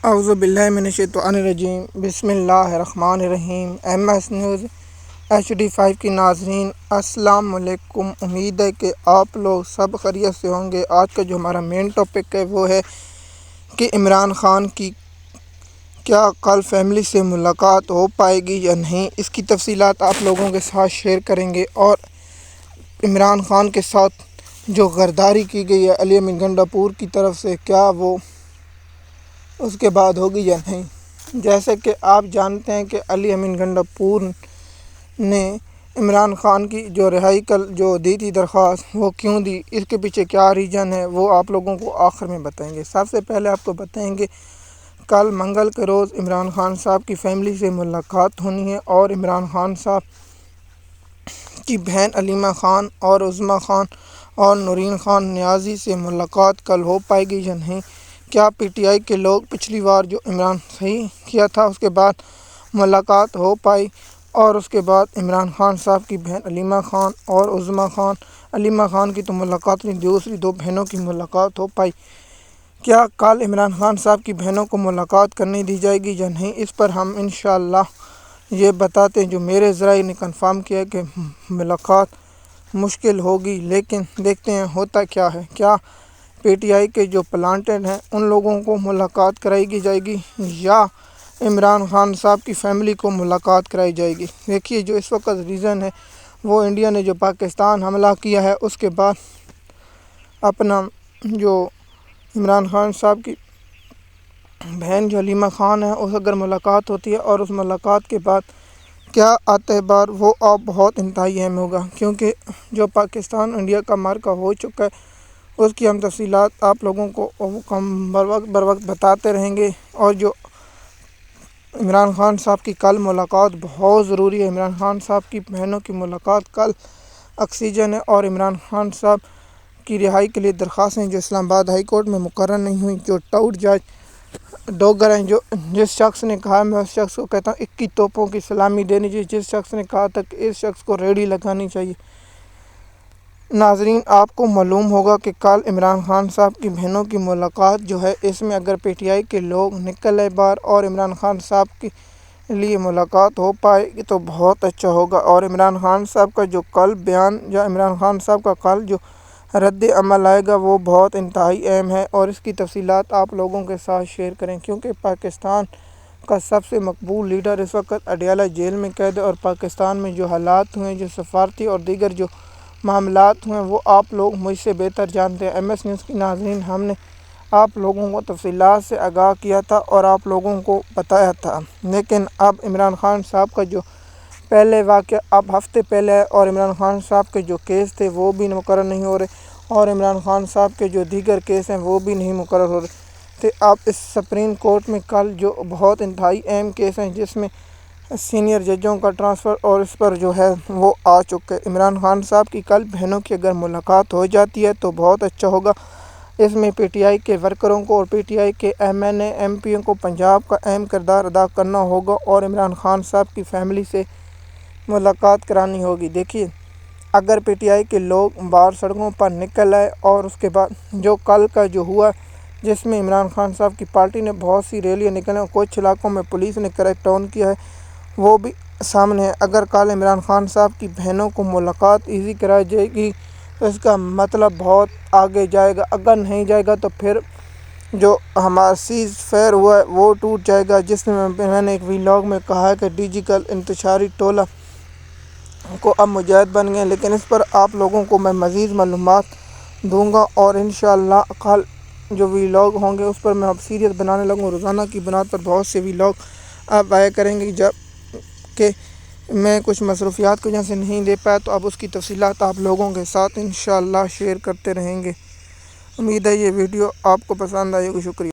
اعوذ باللہ من الشیطان الرجیم، بسم اللہ الرحمن الرحیم۔ ایم ایس نیوز HD5 کی ناظرین السلام علیکم۔ امید ہے کہ آپ لوگ سب خیریت سے ہوں گے۔ آج کا جو ہمارا مین ٹاپک ہے وہ ہے کہ عمران خان کی کیا کل فیملی سے ملاقات ہو پائے گی یا نہیں، اس کی تفصیلات آپ لوگوں کے ساتھ شیئر کریں گے۔ اور عمران خان کے ساتھ جو غداری کی گئی ہے علی امین گنڈاپور کی طرف سے، کیا وہ اس کے بعد ہوگی یا نہیں۔ جیسے کہ آپ جانتے ہیں کہ علی امین گنڈاپور نے عمران خان کی جو رہائی جو دی تھی درخواست، وہ کیوں دی، اس کے پیچھے کیا ریزن ہے، وہ آپ لوگوں کو آخر میں بتائیں گے۔ سب سے پہلے آپ کو بتائیں گے کل منگل کے روز عمران خان صاحب کی فیملی سے ملاقات ہونی ہے، اور عمران خان صاحب کی بہن علیمہ خان اور عظمیٰ خان اور نورین خان نیازی سے ملاقات کل ہو پائے گی یا نہیں۔ کیا PTI کے لوگ پچھلی بار جو عمران صحیح کیا تھا اس کے بعد ملاقات ہو پائی، اور اس کے بعد عمران خان صاحب کی بہن علیمہ خان اور عظمیٰ خان، علیمہ خان کی تو ملاقات نہیں، دوسری دو بہنوں کی ملاقات ہو پائی۔ کیا کل عمران خان صاحب کی بہنوں کو ملاقات کرنے دی جائے گی یا نہیں، اس پر ہم انشاءاللہ یہ بتاتے ہیں۔ جو میرے ذرائع نے کنفرم کیا کہ ملاقات مشکل ہوگی، لیکن دیکھتے ہیں ہوتا کیا ہے۔ کیا PTI کے جو پلانٹڈ ہیں ان لوگوں کو ملاقات کرائی جائے گی یا عمران خان صاحب کی فیملی کو ملاقات کرائی جائے گی۔ دیکھیے، جو اس وقت ریزن ہے وہ انڈیا نے جو پاکستان حملہ کیا ہے اس کے بعد اپنا جو عمران خان صاحب کی بہن جو علیمہ خان ہے اس اگر ملاقات ہوتی ہے، اور اس ملاقات کے بعد کیا آتا ہے بار، وہ اب بہت انتہائی اہم ہوگا، کیونکہ جو پاکستان انڈیا کا معرکہ ہو چکا ہے اس کی ہم تفصیلات آپ لوگوں کو بر وقت بتاتے رہیں گے۔ اور جو عمران خان صاحب کی کل ملاقات بہت ضروری ہے۔ عمران خان صاحب کی بہنوں کی ملاقات کل آکسیجن ہے، اور عمران خان صاحب کی رہائی کے لیے درخواستیں جو اسلام آباد ہائی کورٹ میں مقرر نہیں ہوئی، جو ٹاؤٹ جج ڈوگر ہیں، جو جس شخص نے کہا، میں اس شخص کو کہتا ہوں 21 توپوں کی سلامی دینی چاہیے، جس شخص نے کہا تھا کہ اس شخص کو ریڑھی لگانی چاہیے۔ ناظرین، آپ کو معلوم ہوگا کہ کل عمران خان صاحب کی بہنوں کی ملاقات جو ہے، اس میں اگر PTI کے لوگ نکل آئے بار اور عمران خان صاحب کے لیے ملاقات ہو پائے گی تو بہت اچھا ہوگا۔ اور عمران خان صاحب کا جو کل بیان یا عمران خان صاحب کا کل جو رد عمل آئے گا وہ بہت انتہائی اہم ہے، اور اس کی تفصیلات آپ لوگوں کے ساتھ شیئر کریں، کیونکہ پاکستان کا سب سے مقبول لیڈر اس وقت اڈیالہ جیل میں قید ہے، اور پاکستان میں جو حالات ہوئے، جو سفارتی اور دیگر جو معاملات ہوئے، وہ آپ لوگ مجھ سے بہتر جانتے ہیں۔ MS نیوز کی ناظرین، ہم نے آپ لوگوں کو تفصیلات سے آگاہ کیا تھا اور آپ لوگوں کو بتایا تھا، لیکن اب عمران خان صاحب کا جو پہلے واقعہ اب ہفتے پہلے ہے، اور عمران خان صاحب کے جو کیس تھے وہ بھی مقرر نہیں ہو رہے، اور عمران خان صاحب کے جو دیگر کیس ہیں وہ بھی نہیں مقرر ہو رہے تھے۔ اب اس سپریم کورٹ میں کل جو بہت انتہائی اہم کیس ہیں، جس میں سینئر ججوں کا ٹرانسفر اور اس پر جو ہے وہ آ چکے۔ عمران خان صاحب کی کل بہنوں کی اگر ملاقات ہو جاتی ہے تو بہت اچھا ہوگا۔ اس میں PTI کے ورکروں کو اور PTI کے MNA MP کو پنجاب کا اہم کردار ادا کرنا ہوگا، اور عمران خان صاحب کی فیملی سے ملاقات کرانی ہوگی۔ دیکھیے، اگر PTI کے لوگ باہر سڑکوں پر نکل آئے، اور اس کے بعد جو کل کا جو ہوا جس میں عمران خان صاحب کی پارٹی نے بہت سی ریلیاں نکلیں اور کچھ علاقوں میں پولیس نے کریک ڈاؤن کیا ہے، وہ بھی سامنے ہے۔ اگر کل عمران خان صاحب کی بہنوں کو ملاقات ایزی کرائی جائے گی تو اس کا مطلب بہت آگے جائے گا، اگر نہیں جائے گا تو پھر جو ہمارا سیز فائر ہوا ہے وہ ٹوٹ جائے گا، جس میں نے ایک ویلاگ میں کہا ہے کہ ڈیجیٹل انتشاری ٹولہ کو اب مجاہد بن گئے، لیکن اس پر آپ لوگوں کو میں مزید معلومات دوں گا، اور انشاءاللہ کل جو ویلاگ ہوں گے اس پر میں اب سیریز بنانے لگوں۔ روزانہ کی بنیاد پر بہت سے ویلاگ آپ آیا کریں گے، جب کہ میں کچھ مصروفیات کی وجہ سے نہیں دے پایا، تو اب اس کی تفصیلات آپ لوگوں کے ساتھ انشاءاللہ شیئر کرتے رہیں گے۔ امید ہے یہ ویڈیو آپ کو پسند آئے گی۔ شکریہ۔